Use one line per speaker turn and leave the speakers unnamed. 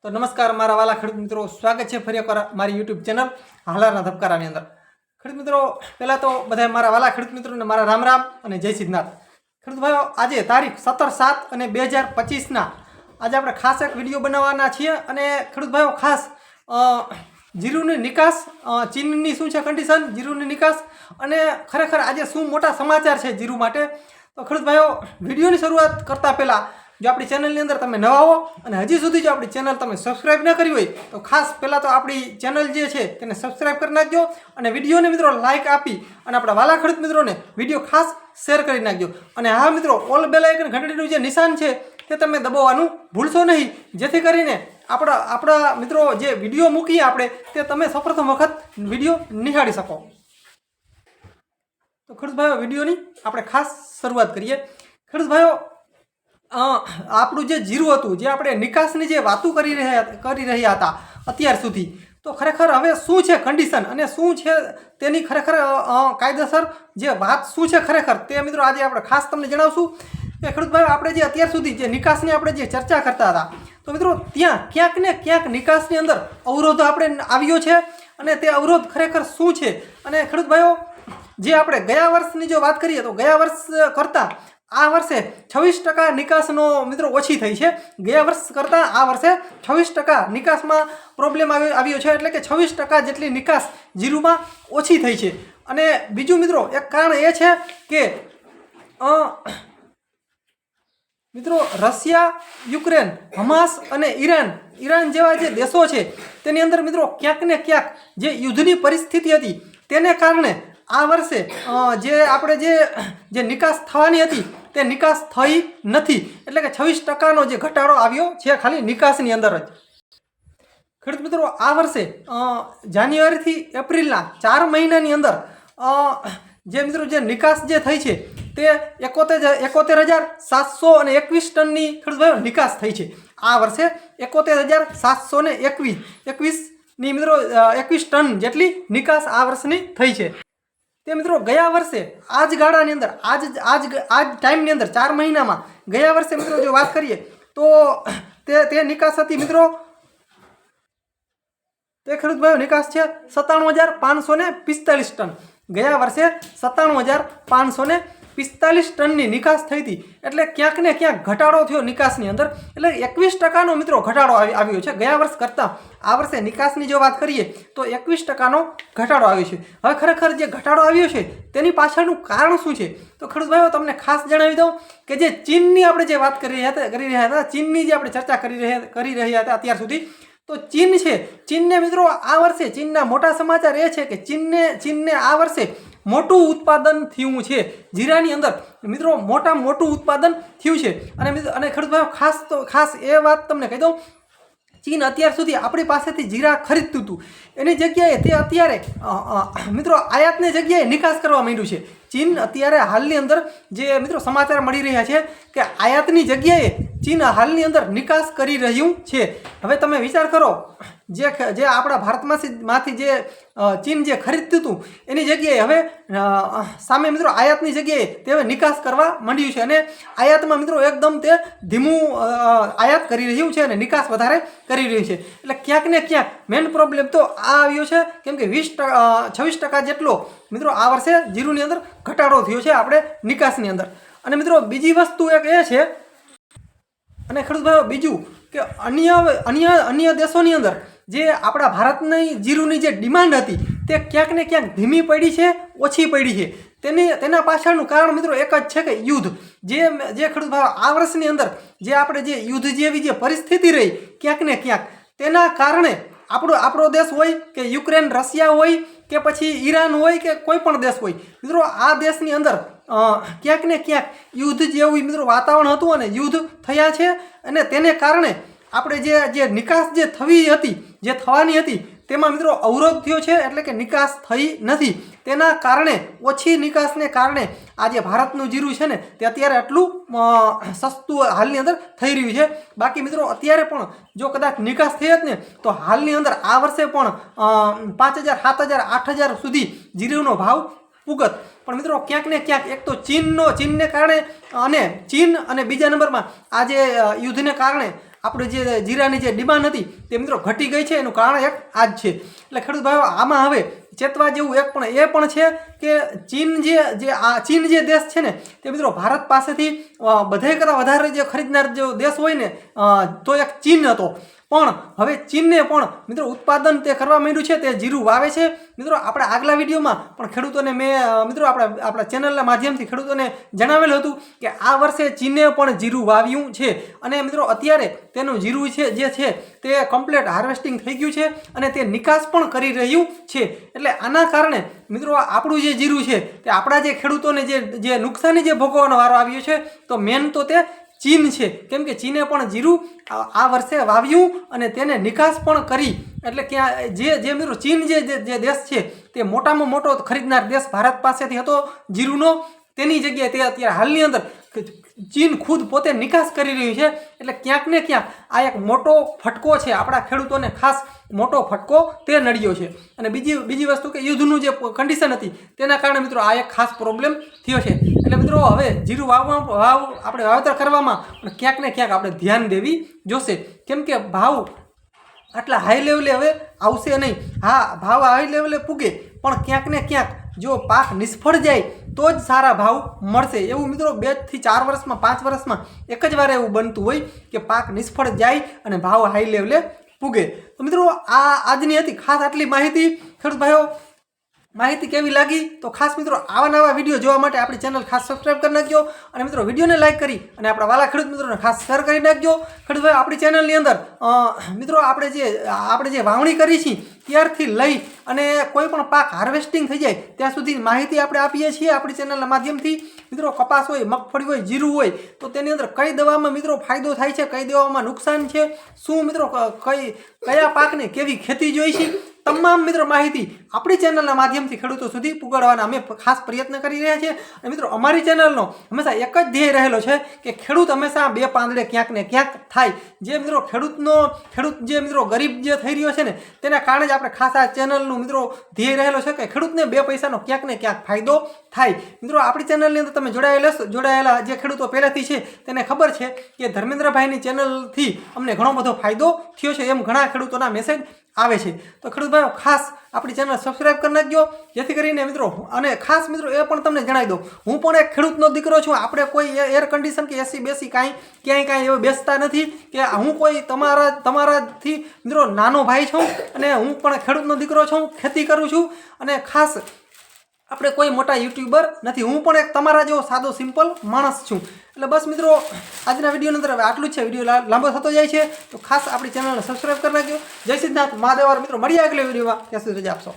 તો નમસ્કાર મારા વાલા ખેડૂત મિત્રો, સ્વાગત છે ફરી એકવાર મારી યુટ્યુબ ચેનલ હાલારના ધબકારાની અંદર। ખેડૂત મિત્રો, પહેલાં તો બધા મારા વાલા ખેડૂત મિત્રોને મારા રામ રામ અને જય સિદ્ધનાથ। ખેડૂત ભાઈઓ, આજે તારીખ 17/7/2025ના આજે આપણે ખાસ એક વિડીયો બનાવવાના છીએ। અને ખેડૂત ભાઈઓ, ખાસ જીરુની નિકાસ, ચીનની શું છે કન્ડિશન, જીરુની નિકાસ અને ખરેખર આજે શું મોટા સમાચાર છે જીરુ માટે। તો ખેડૂત ભાઈઓ, વિડીયોની શરૂઆત કરતાં પહેલાં જો આપણી ચેનલની અંદર તમે નવા હો અને હજી સુધી જો આપણી ચેનલ તમે સબસ્ક્રાઈબ ન કરી હોય તો ખાસ પહેલાં તો આપણી ચેનલ જે છે તેને સબસ્ક્રાઈબ કરી નાખજો અને વિડીયોને મિત્રો લાઇક આપી અને આપણા વાલા ખેડૂત મિત્રોને વિડીયો ખાસ શેર કરી નાખજો। અને હા મિત્રો, ઓલ બેલ આઇકન ઘંટડીનું જે નિશાન છે તે તમે દબાવવાનું ભૂલશો નહીં, જેથી કરીને આપણા મિત્રો જે વિડીયો મૂકીએ આપણે તે તમે સૌપ્રથમ વખત વિડીયો નિહાળી શકો। તો ખેડૂત ભાઈઓ, વિડીયોની આપણે ખાસ શરૂઆત કરીએ। ખેડૂત ભાઈઓ, આપણું જે જીરું હતું, જે આપણે નિકાસની જે વાતો કરી રહ્યા હતા અત્યાર સુધી, તો ખરેખર હવે શું છે કન્ડિશન અને શું છે તેની ખરેખર કાયદેસર જે વાત શું છે ખરેખર તે મિત્રો આજે આપણે ખાસ તમને જણાવશું કે ખેડૂત ભાઈઓ, આપણે જે અત્યાર સુધી જે નિકાસની આપણે જે ચર્ચા કરતા હતા તો મિત્રો ત્યાં ક્યાંક ને ક્યાંક નિકાસની અંદર અવરોધ આપણે આવ્યો છે અને તે અવરોધ ખરેખર શું છે। અને ખેડૂત ભાઈઓ, જે આપણે ગયા વર્ષની જો વાત કરીએ તો ગયા વર્ષ કરતાં આ વર્ષે 26% નિકાસનો મિત્રો ઓછી થઈ છે। ગયા વર્ષ કરતાં આ વર્ષે 26% નિકાસમાં પ્રોબ્લેમ આવ્યો છે, એટલે કે 26% જેટલી નિકાસ જીરુમાં ઓછી થઈ છે। અને બીજું મિત્રો એક કારણ એ છે કે મિત્રો રશિયા, યુક્રેન, હમાસ અને ઈરાન જેવા જે દેશો છે તેની અંદર મિત્રો ક્યાંક ને ક્યાંક જે યુદ્ધની પરિસ્થિતિ હતી તેને કારણે આ વર્ષે જે આપણે જે નિકાસ થવાની હતી તે નિકાસ થઈ નથી, એટલે કે 26%નો જે ઘટાડો આવ્યો છે ખાલી નિકાસની અંદર જ। ખેડૂત મિત્રો, આ વર્ષે જાન્યુઆરીથી એપ્રિલના 4 મહિનાની અંદર જે મિત્રો જે નિકાસ જે થઈ છે તે 71,721 ટનની ખેડૂત ભાઈઓ નિકાસ થઈ છે। આ વર્ષે 71,721ની મિત્રો 21 ટન જેટલી નિકાસ આ વર્ષની થઈ છે। તે મિત્રો ગયા વર્ષે આ જ ગાળાની અંદર આ જ ટાઈમની અંદર 4 મહિનામાં ગયા વર્ષે મિત્રો જો વાત કરીએ તો તે નિકાસ હતી મિત્રો, તે ખેડૂત ભાઈઓ નિકાસ છે 97,545 ટન। ગયા વર્ષે 97,545 ટનની નિકાસ થઈ હતી, એટલે ક્યાંક ને ક્યાંક ઘટાડો થયો નિકાસની અંદર, એટલે 21%નો મિત્રો ઘટાડો આવ્યો છે ગયા વર્ષ કરતાં। આ વર્ષે નિકાસની જો વાત કરીએ તો 21%નો ઘટાડો આવ્યો છે। હવે ખરેખર જે ઘટાડો આવ્યો છે તેની પાછળનું કારણ શું છે તો ખેડૂત ભાઈઓ તમને ખાસ જણાવી દઉં કે જે ચીનની આપણે જે વાત કરી રહ્યા હતા ચીનની જે આપણે ચર્ચા કરી રહ્યા હતા અત્યાર સુધી, તો ચીન છે, ચીનને મિત્રો આ વર્ષે ચીનના મોટા સમાચાર એ છે કે ચીનને આ વર્ષે મોટું ઉત્પાદન થયું છે જીરાની અંદર, મિત્રો મોટું ઉત્પાદન થયું છે। અને ખેડૂત ભાઈઓ ખાસ એ વાત તમને કહી દઉં, ચીન અત્યાર સુધી આપણી પાસેથી જીરા ખરીદતું હતું, એની જગ્યાએ તે અત્યારે મિત્રો આયાતની જગ્યાએ નિકાસ કરવા માંડ્યું છે। ચીન અત્યારે હાલની અંદર જે મિત્રો સમાચાર મળી રહ્યા છે કે આયાતની જગ્યાએ ચીન હાલની અંદર નિકાસ કરી રહ્યું છે। હવે તમે વિચાર કરો, જે આપણા ભારતમાંથી જે ચીન જે ખરીદતું હતું એની જગ્યાએ હવે સામે મિત્રો આયાતની જગ્યાએ તે હવે નિકાસ કરવા માંડ્યું છે અને આયાતમાં મિત્રો એકદમ તે ધીમું આયાત કરી રહ્યું છે અને નિકાસ વધારે કરી રહ્યું છે। એટલે ક્યાંક ને ક્યાંક મેઇન પ્રોબ્લેમ તો આ આવ્યો છે, કેમ કે 26% જેટલો મિત્રો આ વર્ષે જીરુની અંદર ઘટાડો થયો છે આપણે નિકાસની અંદર। અને મિત્રો બીજી વસ્તુ એક એ છે, અને ખેડૂત ભાઈઓ બીજું કે અન્ય દેશોની અંદર જે આપણા ભારતની જીરુની જે ડિમાન્ડ હતી તે ક્યાંક ને ક્યાંક ધીમી પડી છે, ઓછી પડી છે। તેના પાછળનું કારણ મિત્રો એક જ છે કે યુદ્ધ, જે ખેડૂત ભાઈઓ આ વર્ષની અંદર જે આપણે જે યુદ્ધ જેવી જે પરિસ્થિતિ રહી ક્યાંક ને ક્યાંક તેના કારણે આપણો દેશ હોય કે યુક્રેન, રશિયા હોય કે પછી ઈરાન હોય કે કોઈ પણ દેશ હોય, મિત્રો આ દેશની અંદર ક્યાંક ને ક્યાંક યુદ્ધ જેવું મિત્રો વાતાવરણ હતું અને યુદ્ધ થયા છે અને તેને કારણે આપણે જે નિકાસ જે થવાની હતી તેમાં મિત્રો અવરોધ થયો છે, એટલે કે નિકાસ થઈ નથી। તેના કારણે ઓછી નિકાસને કારણે આ જે ભારતનું જીરું છે ને તે અત્યારે આટલું સસ્તું હાલની અંદર થઈ રહ્યું છે। બાકી મિત્રો અત્યારે પણ જો કદાચ નિકાસ થઈ હોત ને તો હાલની અંદર આ વર્ષે પણ 5,000, 7,000, 8,000 સુધી જીરુનો ભાવ પૂગત। પણ મિત્રો ક્યાંક ને ક્યાંક એક તો ચીનને કારણે અને બીજા નંબરમાં આ જે યુદ્ધને કારણે આપણે જે જીરાની જે ડિમાન્ડ હતી તે મિત્રો ઘટી ગઈ છે. એનું કારણ એક આ જ છે. એટલે ખેડૂત ભાઈઓ આમાં હવે ચેતવા જેવું એક પણ એ પણ છે કે ચીન જે દેશ છે ને તે મિત્રો ભારત પાસેથી બધાય કરતાં વધારે જે ખરીદનાર જો દેશ હોય ને તો એક ચીન હતો. પણ હવે ચીનને પણ મિત્રો ઉત્પાદન તે કરવા માંડ્યું છે. તે જીરું વાવે છે. મિત્રો આપણે આગલા વિડીયોમાં પણ ખેડૂતોને મેં મિત્રો આપણા ચેનલના માધ્યમથી ખેડૂતોને જણાવેલું હતું કે આ વર્ષે ચીને પણ જીરું વાવ્યું છે અને મિત્રો અત્યારે તેનું જીરું છે જે છે તે કમ્પ્લીટ હાર્વેસ્ટિંગ થઈ ગયું છે અને તે નિકાસ પણ કરી રહ્યું છે. એટલે આના કારણે મિત્રો આપણું જે જીરું છે તે આપણા જે ખેડૂતોને જે નુકસાની જે ભોગવવાનો વારો આવ્યો છે તો મેન તો તે ચીન છે. કેમ કે ચીને પણ જીરું આ વર્ષે વાવ્યું અને તેને નિકાસ પણ કરી. એટલે ક્યાં જે મિત્રો ચીન જે દેશ છે તે મોટામાં મોટો ખરીદનાર દેશ ભારત પાસેથી હતો જીરુંનો, તેની જગ્યાએ તે અત્યારે હાલની અંદર ચીન ખુદ પોતે નિકાસ કરી રહ્યું છે. એટલે ક્યાંક ને ક્યાંક આ એક મોટો ફટકો છે આપણા ખેડૂતોને, ખાસ મોટો ફટકો તે નડ્યો છે. અને બીજી વસ્તુ કે યુદ્ધનું જે કન્ડિશન હતી તેના કારણે મિત્રો આ એક ખાસ પ્રોબ્લેમ થયો છે. એટલે મિત્રો હવે જીરું આપણે વાવેતર કરવામાં પણ ક્યાંક ને ક્યાંક આપણે ધ્યાન દેવી જોશે. કેમ કે ભાવ આટલા હાઈ લેવલે હવે આવશે નહીં. હા, ભાવ હાઈ લેવલે પૂગે પણ ક્યાંક ને ક્યાંક જો પાક નિષ્ફળ જાય તો જ સારા ભાવ મળશે. એવું મિત્રો 2 થી 4 વર્ષમાં 5 વર્ષમાં એક જ વાર એવું બનતું હોય કે પાક નિષ્ફળ જાય અને ભાવ હાઈ લેવલે પૂગે. તો મિત્રો આ આજની હતી ખાસ આટલી માહિતી. ખેડૂત ભાઈઓ માહિતી કેવી લાગી તો ખાસ મિત્રો આવા નવા વિડીયો જોવા માટે આપણી ચેનલ ખાસ સબસ્ક્રાઈબ કરી નાખજો અને મિત્રો વિડીયોને લાઇક કરી અને આપણા વાલા ખેડૂત મિત્રોને ખાસ શેર કરી નાખજો. ખેડૂત ભાઈ આપણી ચેનલની અંદર મિત્રો આપણે જે વાવણી કરી છે ત્યારથી લઈ અને કોઈ પણ પાક હાર્વેસ્ટિંગ થઈ જાય ત્યાં સુધી માહિતી આપણે આપીએ છીએ આપણી ચેનલના માધ્યમથી. મિત્રો કપાસ હોય, મગફળી હોય, જીરું હોય તો તેની અંદર કઈ દવામાં મિત્રો ફાયદો થાય છે, કઈ દવામાં નુકસાન છે, શું મિત્રો કયા પાકને કેવી ખેતી જોઈ છે, તમામ મિત્રો માહિતી આપણી ચેનલના માધ્યમથી ખેડૂતો સુધી પુગાડવાના અમે ખાસ પ્રયત્ન કરી રહ્યા છીએ. અને મિત્રો અમારી ચેનલનો હંમેશા એક જ ધ્યેય રહેલો છે કે ખેડૂત હંમેશા બે પાંદડે ક્યાંક ને ક્યાંક થાય. જે મિત્રો ખેડૂત જે મિત્રો ગરીબ જે થઈ રહ્યો છે ને તેના કારણે જ આપણે ખાસ આ ચેનલનું મિત્રો ધ્યેય રહેલો છે કે ખેડૂતને 2 પૈસાનો ક્યાંક ને ક્યાંક ફાયદો થાય. મિત્રો આપણી ચેનલની અંદર તમે જોડાયેલા જે ખેડૂતો પહેલાથી છે તેને ખબર છે કે ધર્મેન્દ્રભાઈની ચેનલથી અમને ઘણો બધો ફાયદો થયો છે એમ ઘણા ખેડૂતોના મેસેજ આવે છે. તો ખેડૂત ભાઈઓ ખાસ આપણી ચેનલ સબસ્ક્રાઈબ કરી નાખજો જેથી કરીને મિત્રો. અને ખાસ મિત્રો એ પણ તમને જણાવી દઉં, હું પણ એક ખેડૂતનો દીકરો છું. આપણે કોઈ એર કન્ડિશન કે એસી બેસી ક્યાંય એવું બેસતા નથી કે હું કોઈ તમારાથી મિત્રો નાનો ભાઈ છું અને હું પણ ખેડૂતનો દીકરો છું, ખેતી કરું છું. અને ખાસ આપણે કોઈ મોટા યુટ્યુબર નથી, હું પણ એક તમારા જેવો સાદો સિમ્પલ માણસ છું. એટલે બસ મિત્રો આજના વિડીયોની અંદર હવે આટલું જ છે. વિડીયો લાંબો થતો જાય છે તો ખાસ આપણી ચેનલને સબસ્ક્રાઈબ કરી નાખજો. જય સિદ્ધનાથ મહાદેવ. મિત્રો મળીએ આગલા વિડીયોમાં. ત્યાં સુધી રજા આપશો.